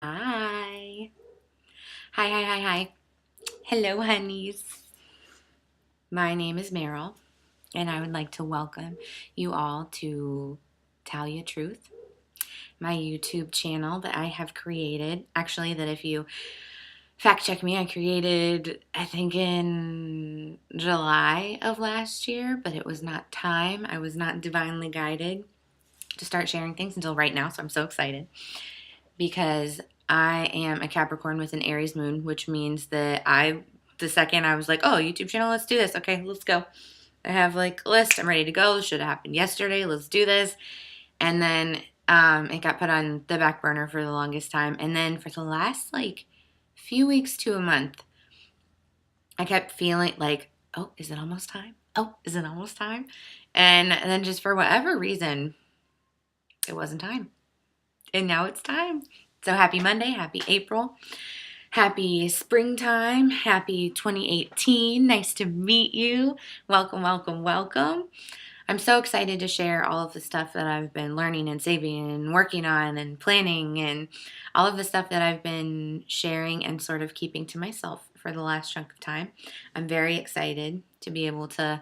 Hi. Hi. Hello, honeys. My name is Meryl, and I would like to welcome you all to Thalia Truth, my YouTube channel that I have created. Actually, that if you fact check me, I created, I think, in July of last year, but it was not time. I was not divinely guided to start sharing things until right now, so I'm so excited because I am a Capricorn with an Aries moon, which means that the second I was like, oh, YouTube channel, let's do this. Okay, let's go. I have like a list. I'm ready to go. This should have happened yesterday. Let's do this. And then it got put on the back burner for the longest time. And then for the last like few weeks to a month, I kept feeling like, oh, is it almost time? Oh, is it almost time? And then just for whatever reason, it wasn't time. And now it's time. So happy Monday, happy April. Happy springtime. Happy 2018. Nice to meet you. Welcome. I'm so excited to share all of the stuff that I've been learning and saving and working on and planning and all of the stuff that I've been sharing and sort of keeping to myself for the last chunk of time. I'm very excited to be able to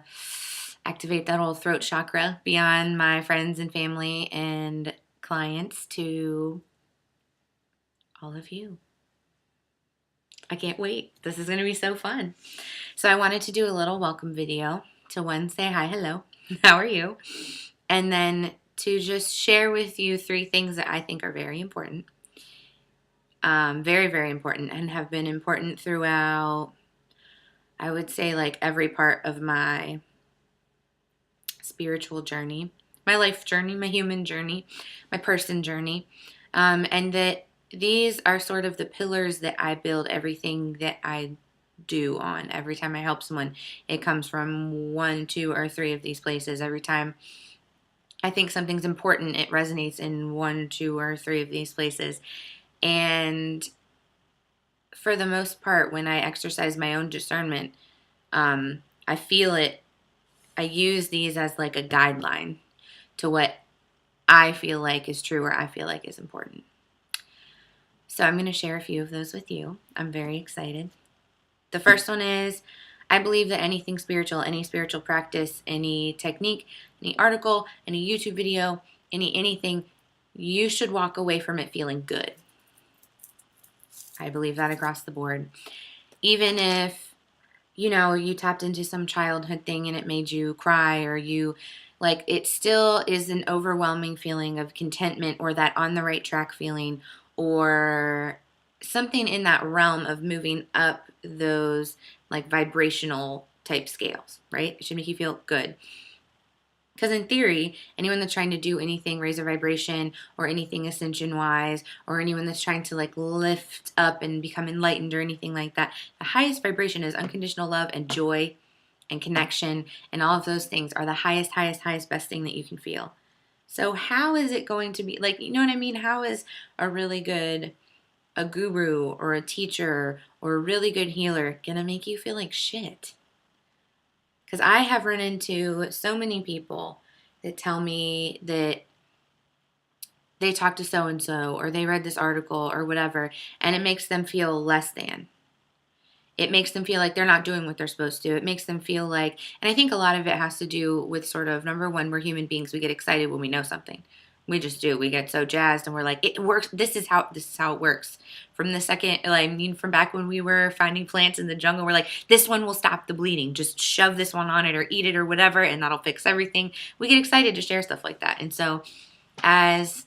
activate that whole throat chakra beyond my friends and family and clients to all of you. I can't wait. This is going to be so fun. So I wanted to do a little welcome video to one, say hi, hello, how are you? And then to just share with you 3 things that I think are very important. Very important and have been important throughout, I would say, like every part of my spiritual journey, my life journey, my human journey, my person journey. And that these are sort of the pillars that I build everything that I do on. Every time I help someone, it comes from 1, 2, or 3 of these places. Every time I think something's important, it resonates in 1, 2, or 3 of these places. And for the most part, when I exercise my own discernment, I feel it. I use these as like a guideline to what I feel like is true or I feel like is important. So I'm going to share a few of those with you. I'm very excited. The first one is I believe that anything spiritual, any spiritual practice, any technique, any article, any YouTube video, anything, you should walk away from it feeling good. I believe that across the board. Even if, you tapped into some childhood thing and it made you cry or it still is an overwhelming feeling of contentment or that on the right track feeling or something in that realm of moving up those like vibrational type scales, right? It should make you feel good. Because in theory, anyone that's trying to do anything, raise a vibration or anything ascension wise, or anyone that's trying to like lift up and become enlightened or anything like that, the highest vibration is unconditional love and joy and connection, and all of those things are the highest best thing that you can feel. So how is it going to be like, you know what I mean? How is a guru or a teacher or a really good healer gonna make you feel like shit? Because I have run into so many people that tell me that they talked to so and so or they read this article or whatever, and it makes them feel less than. It makes them feel like they're not doing what they're supposed to. It makes them feel like, and I think a lot of it has to do with sort of, number one, we're human beings. We get excited when we know something. We just do. We get so jazzed and we're like, it works. This is how it works. From the second, from back when we were finding plants in the jungle, we're like, this one will stop the bleeding. Just shove this one on it or eat it or whatever, and that'll fix everything. We get excited to share stuff like that. And so as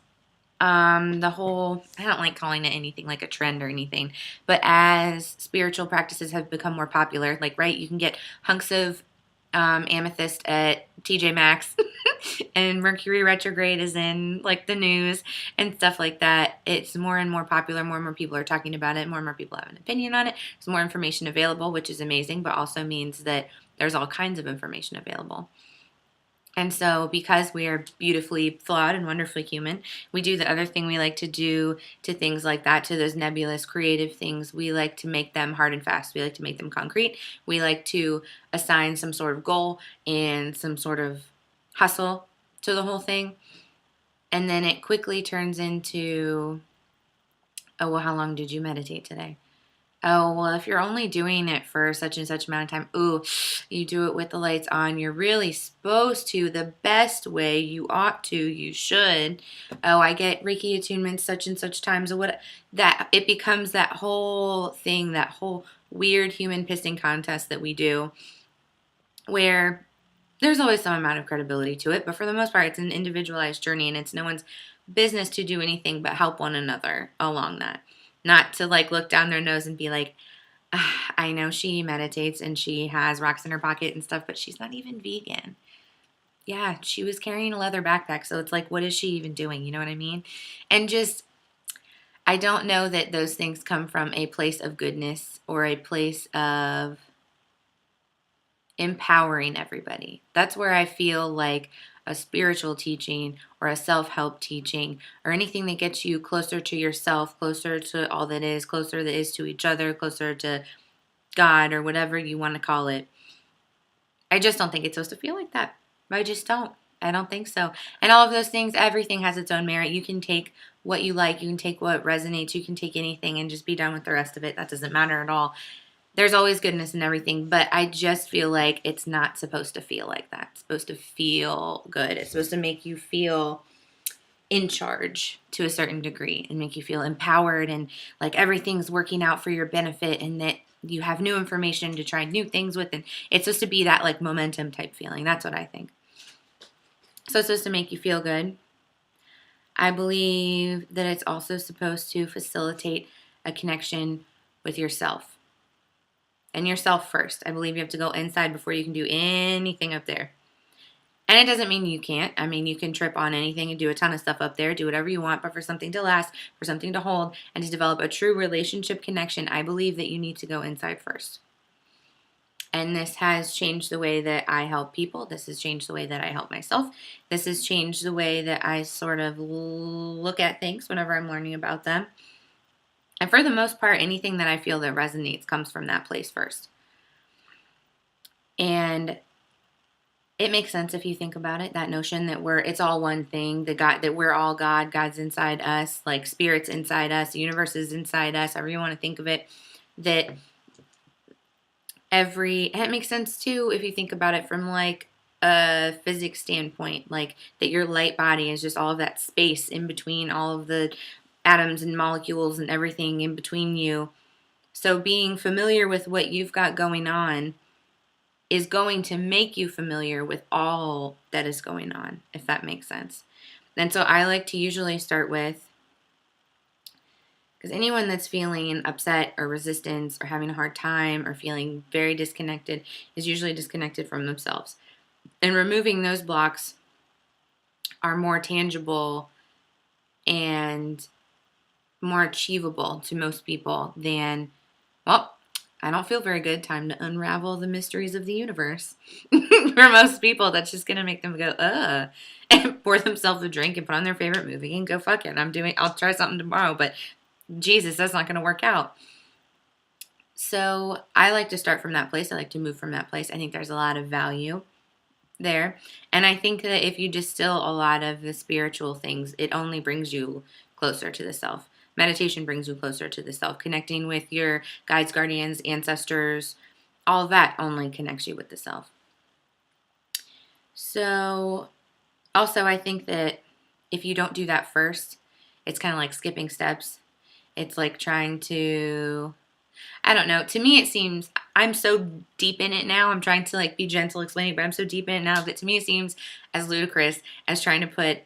the whole, I don't like calling it anything like a trend or anything, but as spiritual practices have become more popular, like, right, you can get hunks of amethyst at TJ Maxx and Mercury retrograde is in like the news and stuff like that. It's more and more popular. More and more people are talking about it. More and more people have an opinion on it. There's more information available, which is amazing, but also means that there's all kinds of information available. And so because we are beautifully flawed and wonderfully human, we do the other thing we like to do to things like that, to those nebulous creative things. We like to make them hard and fast. We like to make them concrete. We like to assign some sort of goal and some sort of hustle to the whole thing. And then it quickly turns into Oh, well, how long did you meditate today? Oh, well, if you're only doing it for such and such amount of time, ooh, you do it with the lights on. You're really supposed to, the best way, you ought to, you should. Oh, I get Reiki attunements such and such times, or what, that it becomes that whole thing, that whole weird human pissing contest that we do, where there's always some amount of credibility to it, but for the most part, it's an individualized journey, and it's no one's business to do anything but help one another along that. Not to like look down their nose and be like, "Ah, I know she meditates and she has rocks in her pocket and stuff, but she's not even vegan." Yeah, she was carrying a leather backpack, so it's like, what is she even doing? You know what I mean? And just, I don't know that those things come from a place of goodness or a place of empowering everybody. That's where I feel like a spiritual teaching or a self-help teaching or anything that gets you closer to yourself, closer to all that is, closer that is to each other, closer to God or whatever you want to call it. I just don't think it's supposed to feel like that. I just don't. I don't think so. And all of those things, everything has its own merit. You can take what you like, you can take what resonates, you can take anything and just be done with the rest of it. That doesn't matter at all. There's always goodness in everything, but I just feel like it's not supposed to feel like that. It's supposed to feel good. It's supposed to make you feel in charge to a certain degree and make you feel empowered and like everything's working out for your benefit and that you have new information to try new things with. And it's supposed to be that like momentum type feeling. That's what I think. So it's supposed to make you feel good. I believe that it's also supposed to facilitate a connection with yourself. And yourself first. I believe you have to go inside before you can do anything up there. And it doesn't mean you can't. I mean, you can trip on anything and do a ton of stuff up there, do whatever you want, but for something to last, for something to hold, and to develop a true relationship connection, I believe that you need to go inside first. And this has changed the way that I help people. This has changed the way that I help myself. This has changed the way that I sort of look at things whenever I'm learning about them. And for the most part, anything that I feel that resonates comes from that place first. And it makes sense if you think about it, that notion that it's all one thing, that we're all God, God's inside us, like spirit's inside us, the universe is inside us, however you want to think of it, that and it makes sense too if you think about it from like a physics standpoint, like that your light body is just all of that space in between all of the atoms and molecules and everything in between you. So being familiar with what you've got going on is going to make you familiar with all that is going on, if that makes sense. And so I like to usually start with, because anyone that's feeling upset or resistance or having a hard time or feeling very disconnected is usually disconnected from themselves. And removing those blocks are more tangible and more achievable to most people than, well, I don't feel very good. Time to unravel the mysteries of the universe. For most people, that's just going to make them go, and pour themselves a drink and put on their favorite movie and go, fuck it. I'll try something tomorrow, but Jesus, that's not going to work out. So I like to start from that place. I like to move from that place. I think there's a lot of value there. And I think that if you distill a lot of the spiritual things, it only brings you closer to the self. Meditation brings you closer to the self. Connecting with your guides, guardians, ancestors, all of that only connects you with the self. So also I think that if you don't do that first, it's kind of like skipping steps. It's like trying to, I don't know. To me, it seems, I'm so deep in it now. I'm trying to like be gentle explaining, but I'm so deep in it now that to me it seems as ludicrous as trying to put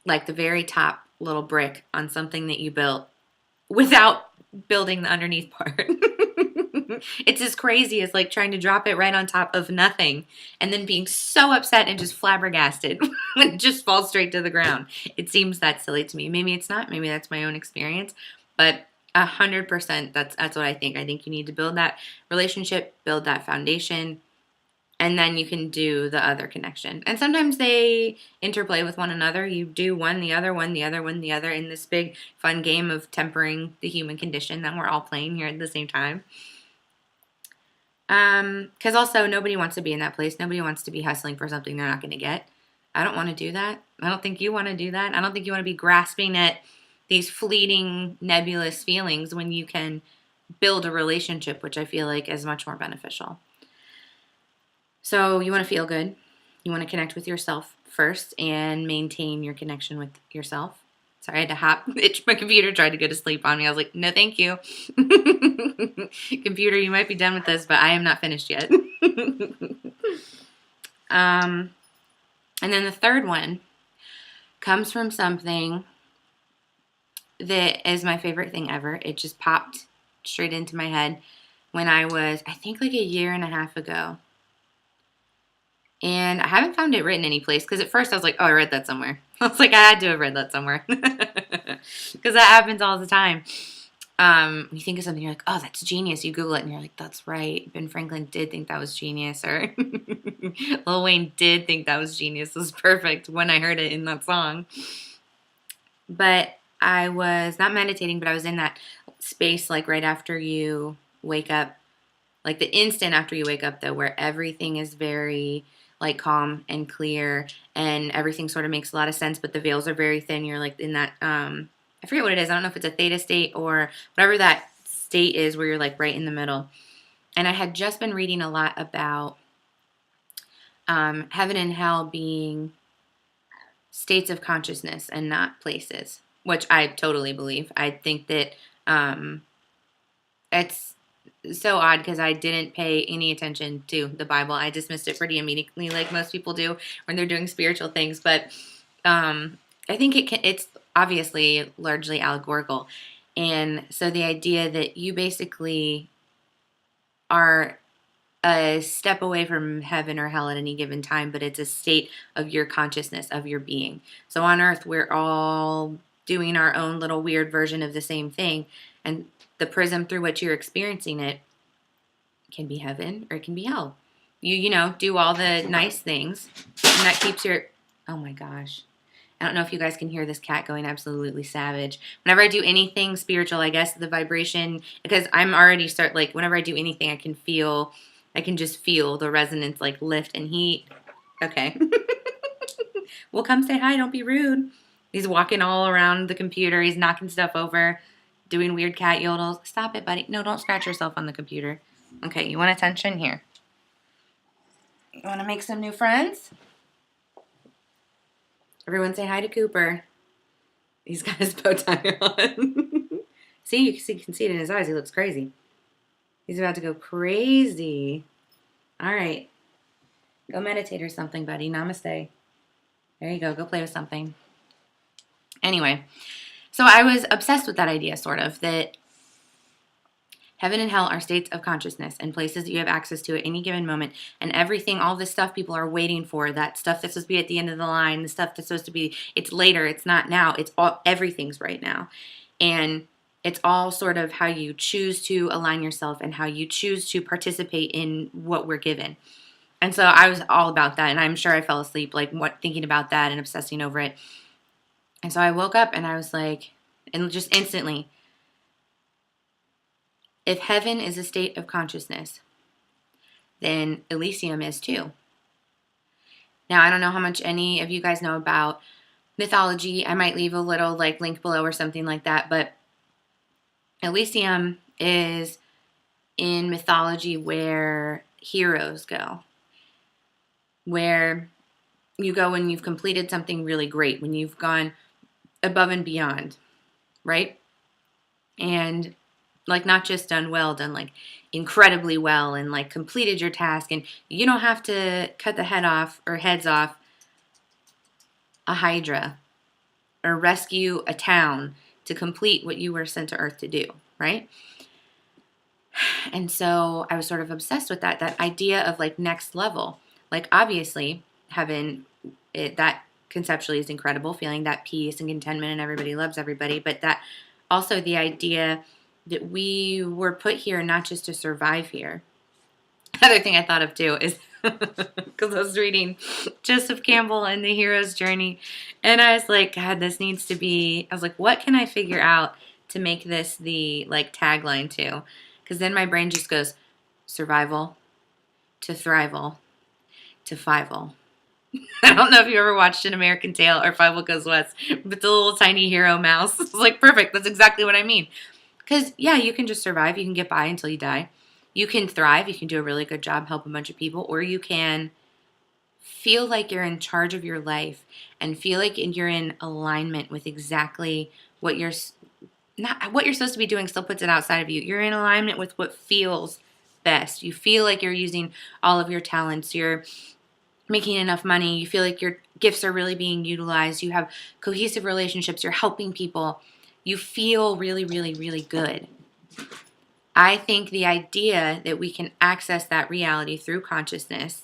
like the very top little brick on something that you built without building the underneath part. It's as crazy as like trying to drop it right on top of nothing and then being so upset and just flabbergasted when it just falls straight to the ground. It seems that silly to me. Maybe it's not. Maybe that's my own experience. But 100%, that's what I think. I think you need to build that relationship, build that foundation, and then you can do the other connection. And sometimes they interplay with one another. You do one, the other, one, the other, one, the other in this big fun game of tempering the human condition that we're all playing here at the same time. Because also nobody wants to be in that place. Nobody wants to be hustling for something they're not going to get. I don't want to do that. I don't think you want to do that. I don't think you want to be grasping at these fleeting nebulous feelings when you can build a relationship, which I feel like is much more beneficial. So you want to feel good. You want to connect with yourself first and maintain your connection with yourself. Sorry, I had to hop. My computer tried to go to sleep on me. I was like, no, thank you. Computer, you might be done with this, but I am not finished yet. And then the third one comes from something that is my favorite thing ever. It just popped straight into my head when I was, I think, like a year and a half ago. And I haven't found it written any place, because at first I was like, oh, I read that somewhere. I was like, I had to have read that somewhere. Because that happens all the time. You think of something, you're like, oh, that's genius. You Google it and you're like, that's right. Ben Franklin did think that was genius. Or Lil Wayne did think that was genius. It was perfect when I heard it in that song. But I was not meditating, but I was in that space like right after you wake up. Like the instant after you wake up, though, where everything is very like calm and clear and everything sort of makes a lot of sense, but the veils are very thin. You're like in that, I forget what it is. I don't know if it's a theta state or whatever that state is where you're like right in the middle. And I had just been reading a lot about heaven and hell being states of consciousness and not places, which I totally believe. I think that it's so odd because I didn't pay any attention to the Bible. I dismissed it pretty immediately, like most people do when they're doing spiritual things. But I think it's obviously largely allegorical. And so the idea that you basically are a step away from heaven or hell at any given time, but it's a state of your consciousness, of your being. So on earth, we're all doing our own little weird version of the same thing. And the prism through which you're experiencing it can be heaven or it can be hell. You know, do all the nice things, and that keeps your, oh my gosh. I don't know if you guys can hear this cat going absolutely savage. Whenever I do anything spiritual, I guess the vibration, because I'm already whenever I do anything, I can just feel the resonance like lift and heat. Okay. Well, come say hi. Don't be rude. He's walking all around the computer. He's knocking stuff over, doing weird cat yodels. Stop it, buddy. No, don't scratch yourself on the computer. Okay, you want attention? Here. You want to make some new friends? Everyone say hi to Cooper. He's got his bow tie on. See, you can see it in his eyes. He looks crazy. He's about to go crazy. All right. Go meditate or something, buddy. Namaste. There you go. Go play with something. Anyway, so I was obsessed with that idea, sort of, that heaven and hell are states of consciousness and places that you have access to at any given moment. And everything, all this stuff people are waiting for, that stuff that's supposed to be at the end of the line, the stuff that's supposed to be, it's later, it's not now, it's all, everything's right now. And it's all sort of how you choose to align yourself and how you choose to participate in what we're given. And so I was all about that. And I'm sure I fell asleep, thinking about that and obsessing over it. And so I woke up and I was like, and just instantly, if heaven is a state of consciousness, then Elysium is too. Now, I don't know how much any of you guys know about mythology. I might leave a little link below or something like that. But Elysium is in mythology where heroes go, where you go when you've completed something really great, when you've gone above and beyond, right? And not just done well, done incredibly well and completed your task. And you don't have to cut the heads off a hydra or rescue a town to complete what you were sent to earth to do, right? And so I was sort of obsessed with that idea of next level. Obviously heaven, that conceptually is incredible, feeling that peace and contentment and everybody loves everybody, but that also the idea that we were put here not just to survive here. Another thing I thought of too is because I was reading Joseph Campbell and the Hero's Journey, and I was like, God, this needs to be, I was like, what can I figure out to make this the tagline to? Because then my brain just goes survival to thrival to fival. I don't know if you ever watched An American Tail or Five Goes West, but the little tiny hero mouse. It's like perfect. That's exactly what I mean. Because, yeah, you can just survive. You can get by until you die. You can thrive. You can do a really good job, help a bunch of people. Or you can feel like you're in charge of your life and feel like you're in alignment with exactly what you're not what you're supposed to be doing still puts it outside of you. You're in alignment with what feels best. You feel like you're using all of your talents. You're making enough money. You feel like your gifts are really being utilized. You have cohesive relationships. You're helping people. You feel really, really, really good. I think the idea that we can access that reality through consciousness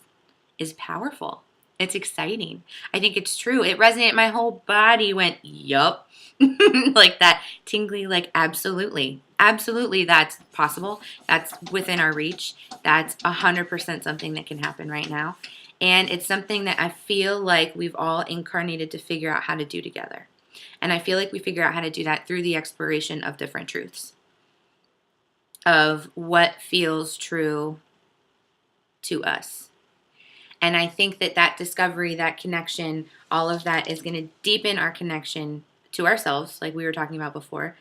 is powerful. It's exciting. I think it's true. It resonated. My whole body went, yup. Like that tingly, like absolutely. Absolutely, that's possible. That's within our reach. That's 100% something that can happen right now. And it's something that I feel like we've all incarnated to figure out how to do together. And I feel like we figure out how to do that through the exploration of different truths, of what feels true to us. And I think that that discovery, that connection, all of that is going to deepen our connection to ourselves, like we were talking about before,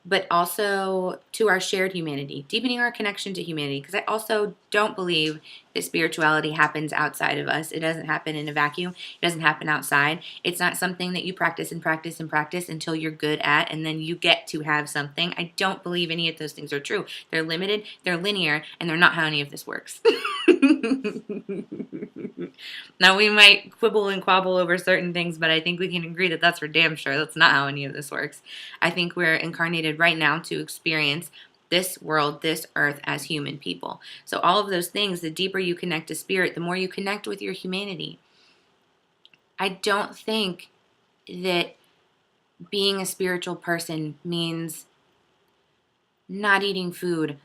but also to our shared humanity, deepening our connection to humanity. Because I also don't believe that spirituality happens outside of us. It doesn't happen in a vacuum. It doesn't happen outside. It's not something that you practice and practice and practice until you're good at, and then you get to have something. I don't believe any of those things are true. They're limited, they're linear, and they're not how any of this works. Now, we might quibble and quabble over certain things, but I think we can agree that that's for damn sure. That's not how any of this works. I think we're incarnated right now to experience this world, this earth as human people. So all of those things, the deeper you connect to spirit, the more you connect with your humanity. I don't think that being a spiritual person means not eating food,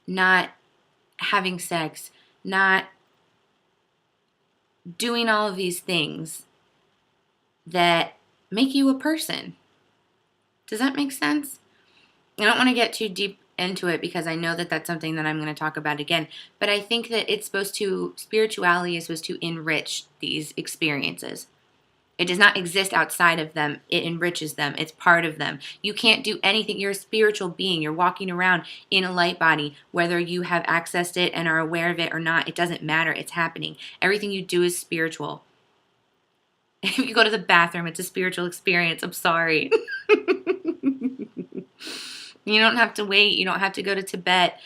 not having sex, not doing all of these things that make you a person. Does that make sense? I don't want to get too deep into it because I know that that's something that I'm going to talk about again. But I think that spirituality is supposed to enrich these experiences. It does not exist outside of them. It enriches them. It's part of them. You can't do anything. You're a spiritual being. You're walking around in a light body. Whether you have accessed it and are aware of it or not, it doesn't matter. It's happening. Everything you do is spiritual. If you go to the bathroom, it's a spiritual experience. I'm sorry. You don't have to wait. You don't have to go to Tibet.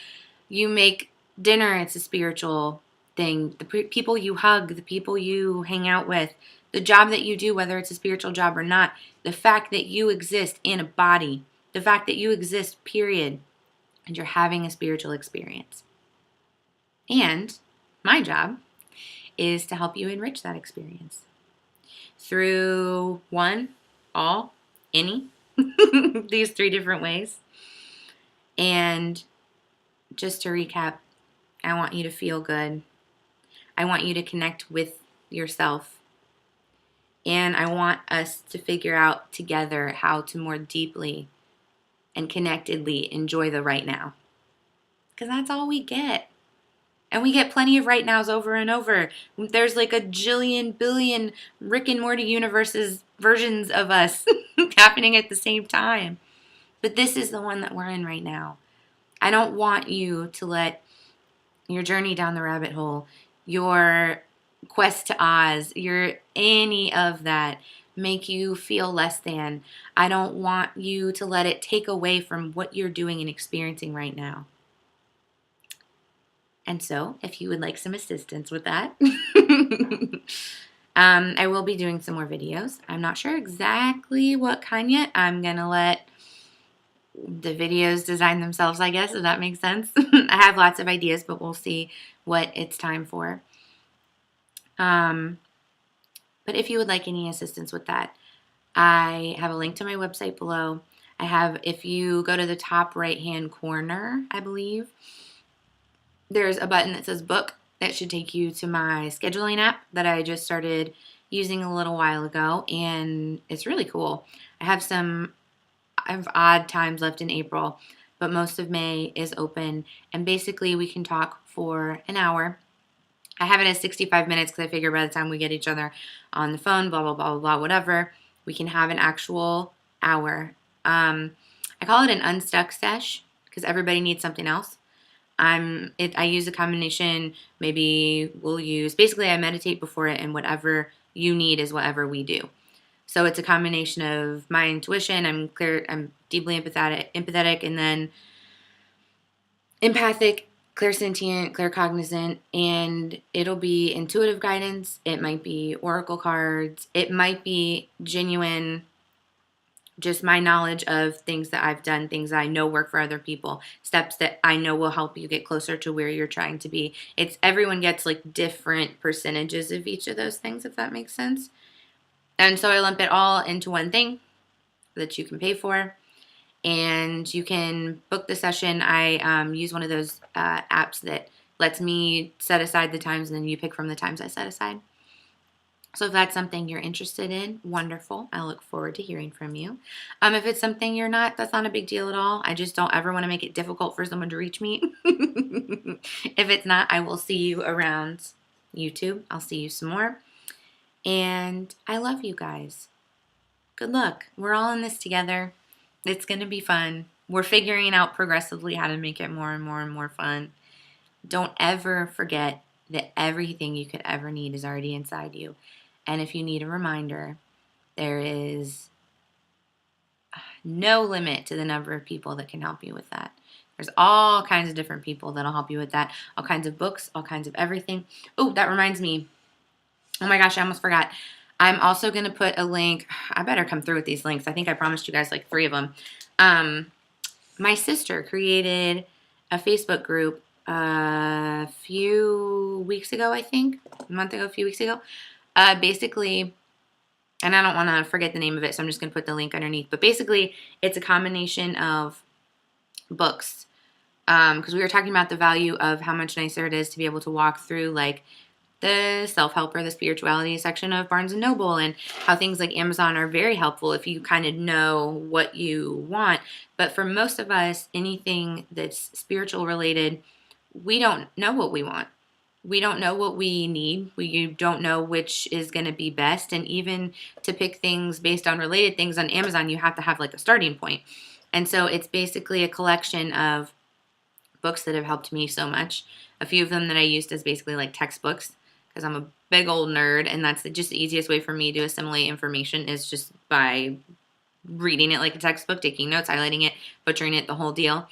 You make dinner. It's a spiritual thing. The people you hug, the people you hang out with, the job that you do, whether it's a spiritual job or not, the fact that you exist in a body, the fact that you exist, period, and you're having a spiritual experience. And my job is to help you enrich that experience through one, all, any, these 3 different ways. And just to recap, I want you to feel good. I want you to connect with yourself. And I want us to figure out together how to more deeply and connectedly enjoy the right now. Because that's all we get. And we get plenty of right nows over and over. There's like a jillion, billion Rick and Morty universes versions of us happening at the same time. But this is the one that we're in right now. I don't want you to let your journey down the rabbit hole, your quest to Oz, your any of that make you feel less than. I don't want you to let it take away from what you're doing and experiencing right now. And so, if you would like some assistance with that, I will be doing some more videos. I'm not sure exactly what kind yet. I'm going to let the videos design themselves, I guess, if that makes sense. I have lots of ideas, but we'll see what it's time for. But if you would like any assistance with that, I have a link to my website below. If you go to the top right-hand corner, I believe, there's a button that says book. That should take you to my scheduling app that I just started using a little while ago, and it's really cool. I have odd times left in April, but most of May is open, and basically we can talk for an hour, I have it as 65 minutes because I figure by the time we get each other on the phone, blah, blah, blah, blah, blah, whatever, we can have an actual hour. I call it an unstuck sesh because everybody needs something else. I use a combination, maybe we'll use, basically I meditate before it, and whatever you need is whatever we do. So it's a combination of my intuition, I'm deeply empathetic, and then empathic, clairsentient, claircognizant, and it'll be intuitive guidance. It might be oracle cards. It might be genuine, just my knowledge of things that I've done, things I know work for other people, steps that I know will help you get closer to where you're trying to be. It's everyone gets like different percentages of each of those things, if that makes sense. And so I lump it all into one thing that you can pay for. And you can book the session. I use one of those apps that lets me set aside the times, and then you pick from the times I set aside. So if that's something you're interested in, wonderful. I look forward to hearing from you. If it's something you're not, that's not a big deal at all. I just don't ever want to make it difficult for someone to reach me. If it's not, I will see you around YouTube. I'll see you some more. And I love you guys. Good luck. We're all in this together. It's going to be fun. We're figuring out progressively how to make it more and more and more fun. Don't ever forget that everything you could ever need is already inside you. And if you need a reminder, there is no limit to the number of people that can help you with that. There's all kinds of different people that'll help you with that. All kinds of books, all kinds of everything. Oh, that reminds me. Oh my gosh, I almost forgot. I'm also going to put a link. I better come through with these links. I think I promised you guys like 3 of them. My sister created a Facebook group a few weeks ago, I think. A month ago, a few weeks ago. Basically, and I don't want to forget the name of it, so I'm just going to put the link underneath. But basically, it's a combination of books. Because we were talking about the value of how much nicer it is to be able to walk through, like, the self-help or the spirituality section of Barnes & Noble, and how things like Amazon are very helpful if you kind of know what you want. But for most of us, anything that's spiritual related, we don't know what we want. We don't know what we need. We don't know which is going to be best. And even to pick things based on related things on Amazon, you have to have like a starting point. And so it's basically a collection of books that have helped me so much. A few of them that I used as basically like textbooks, because I'm a big old nerd, and that's just the easiest way for me to assimilate information is just by reading it like a textbook, taking notes, highlighting it, butchering it, the whole deal.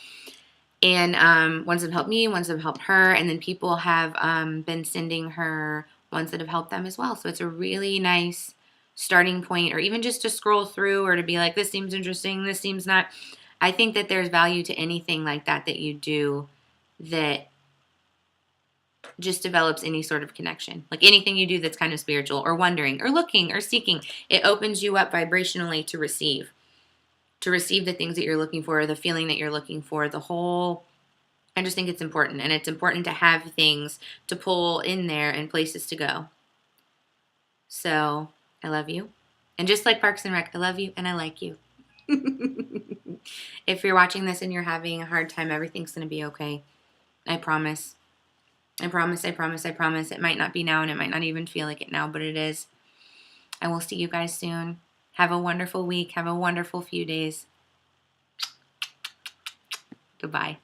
And ones that have helped me, ones that have helped her, and then people have been sending her ones that have helped them as well. So it's a really nice starting point, or even just to scroll through or to be like, this seems interesting, this seems not. I think that there's value to anything like that that you do that just develops any sort of connection. Like anything you do that's kind of spiritual or wondering or looking or seeking, it opens you up vibrationally to receive the things that you're looking for, the feeling that you're looking for, the whole. I just think it's important, and it's important to have things to pull in there and places to go. So I love you. And just like Parks and Rec, I love you and I like you. If you're watching this and you're having a hard time, everything's going to be okay. I promise. I promise, I promise, I promise. It might not be now, and it might not even feel like it now, but it is. I will see you guys soon. Have a wonderful week. Have a wonderful few days. Goodbye.